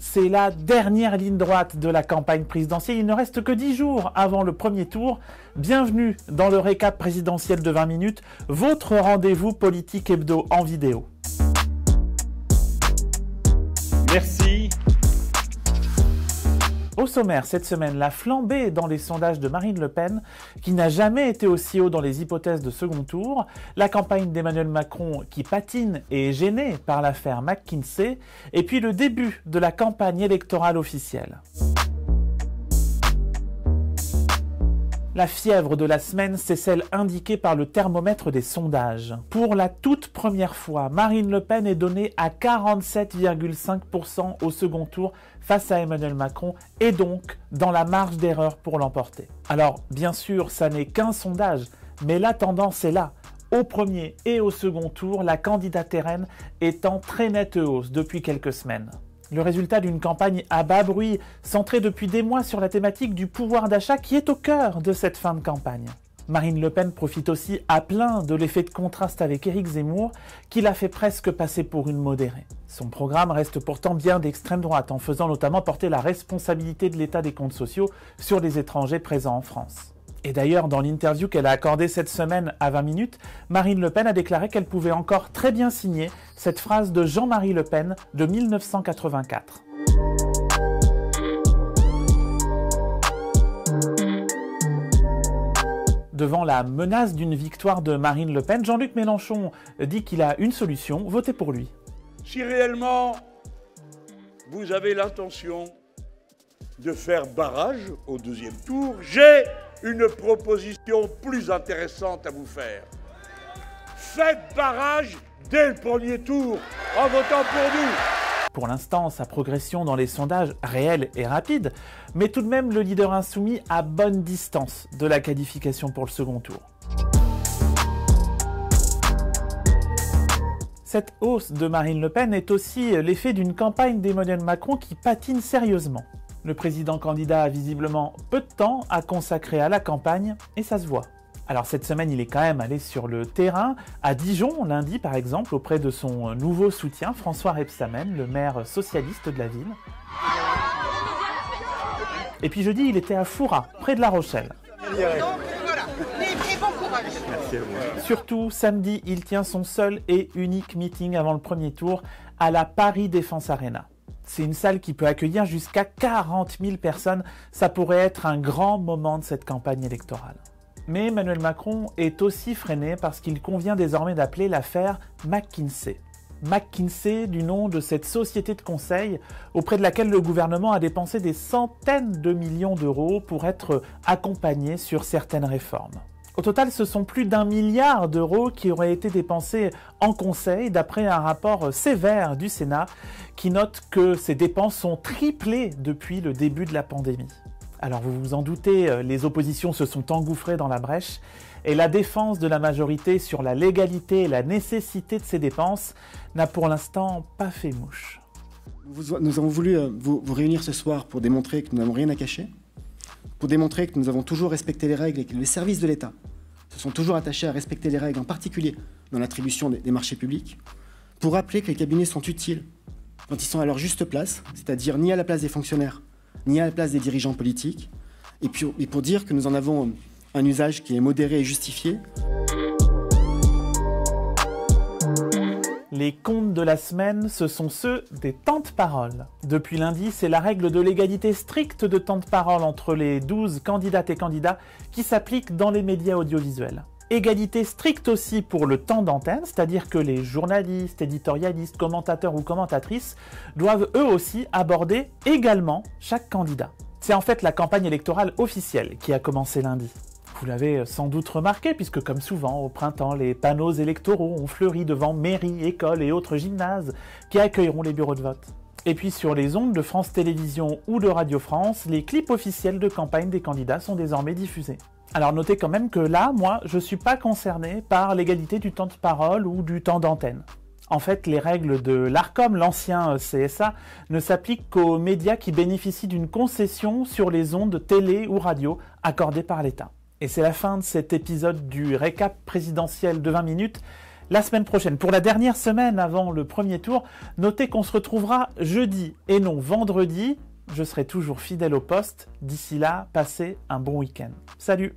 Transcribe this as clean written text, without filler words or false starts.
c'est la dernière ligne droite de la campagne présidentielle. Il ne reste que 10 jours avant le premier tour. Bienvenue dans le récap présidentiel de 20 minutes, votre rendez-vous politique hebdo en vidéo. Merci. Au sommaire, cette semaine, la flambée dans les sondages de Marine Le Pen, qui n'a jamais été aussi haut dans les hypothèses de second tour, la campagne d'Emmanuel Macron qui patine et est gênée par l'affaire McKinsey, et puis le début de la campagne électorale officielle. La fièvre de la semaine, c'est celle indiquée par le thermomètre des sondages. Pour la toute première fois, Marine Le Pen est donnée à 47,5% au second tour face à Emmanuel Macron et donc dans la marge d'erreur pour l'emporter. Alors, bien sûr, ça n'est qu'un sondage, mais la tendance est là. Au premier et au second tour, la candidate RN est en très nette hausse depuis quelques semaines. Le résultat d'une campagne à bas bruit, centrée depuis des mois sur la thématique du pouvoir d'achat qui est au cœur de cette fin de campagne. Marine Le Pen profite aussi à plein de l'effet de contraste avec Éric Zemmour, qui l'a fait presque passer pour une modérée. Son programme reste pourtant bien d'extrême droite, en faisant notamment porter la responsabilité de l'état des comptes sociaux sur les étrangers présents en France. Et d'ailleurs, dans l'interview qu'elle a accordée cette semaine à 20 minutes, Marine Le Pen a déclaré qu'elle pouvait encore très bien signer cette phrase de Jean-Marie Le Pen de 1984. Devant la menace d'une victoire de Marine Le Pen, Jean-Luc Mélenchon dit qu'il a une solution, votez pour lui. Si réellement vous avez l'intention de faire barrage au deuxième tour, j'ai une proposition plus intéressante à vous faire. Faites barrage dès le premier tour en votant pour nous. Pour l'instant, sa progression dans les sondages réelle et rapide, mais tout de même le leader insoumis à bonne distance de la qualification pour le second tour. Cette hausse de Marine Le Pen est aussi l'effet d'une campagne d'Emmanuel Macron qui patine sérieusement. Le président candidat a visiblement peu de temps à consacrer à la campagne et ça se voit. Alors cette semaine, il est quand même allé sur le terrain, à Dijon, lundi par exemple, auprès de son nouveau soutien, François Rebsamen, le maire socialiste de la ville. Et puis jeudi, il était à Fouras, près de La Rochelle. Surtout, samedi, il tient son seul et unique meeting avant le premier tour à la Paris Défense Arena. C'est une salle qui peut accueillir jusqu'à 40 000 personnes. Ça pourrait être un grand moment de cette campagne électorale. Mais Emmanuel Macron est aussi freiné parce qu'il convient désormais d'appeler l'affaire McKinsey. McKinsey, du nom de cette société de conseil auprès de laquelle le gouvernement a dépensé des centaines de millions d'euros pour être accompagné sur certaines réformes. Au total, ce sont plus d'1 milliard d'euros qui auraient été dépensés en conseil, d'après un rapport sévère du Sénat qui note que ces dépenses sont triplées depuis le début de la pandémie. Alors vous vous en doutez, les oppositions se sont engouffrées dans la brèche et la défense de la majorité sur la légalité et la nécessité de ces dépenses n'a pour l'instant pas fait mouche. Nous avons voulu vous réunir ce soir pour démontrer que nous n'avons rien à cacher, pour démontrer que nous avons toujours respecté les règles et que les services de l'État se sont toujours attachés à respecter les règles, en particulier dans l'attribution des marchés publics, pour rappeler que les cabinets sont utiles quand ils sont à leur juste place, c'est-à-dire ni à la place des fonctionnaires, ni à la place des dirigeants politiques, et pour dire que nous en avons un usage qui est modéré et justifié. Les comptes de la semaine, ce sont ceux des temps de parole. Depuis lundi, c'est la règle de l'égalité stricte de temps de parole entre les 12 candidates et candidats qui s'applique dans les médias audiovisuels. Égalité stricte aussi pour le temps d'antenne, c'est-à-dire que les journalistes, éditorialistes, commentateurs ou commentatrices doivent eux aussi aborder également chaque candidat. C'est en fait la campagne électorale officielle qui a commencé lundi. Vous l'avez sans doute remarqué puisque comme souvent au printemps, les panneaux électoraux ont fleuri devant mairies, écoles et autres gymnases qui accueilleront les bureaux de vote. Et puis sur les ondes de France Télévisions ou de Radio France, les clips officiels de campagne des candidats sont désormais diffusés. Alors notez quand même que là, moi, je ne suis pas concerné par l'égalité du temps de parole ou du temps d'antenne. En fait, les règles de l'Arcom, l'ancien CSA, ne s'appliquent qu'aux médias qui bénéficient d'une concession sur les ondes télé ou radio accordées par l'État. Et c'est la fin de cet épisode du récap présidentiel de 20 minutes. la semaine prochaine. Pour la dernière semaine avant le premier tour, notez qu'on se retrouvera jeudi et non vendredi. Je serai toujours fidèle au poste. D'ici là, passez un bon week-end. Salut!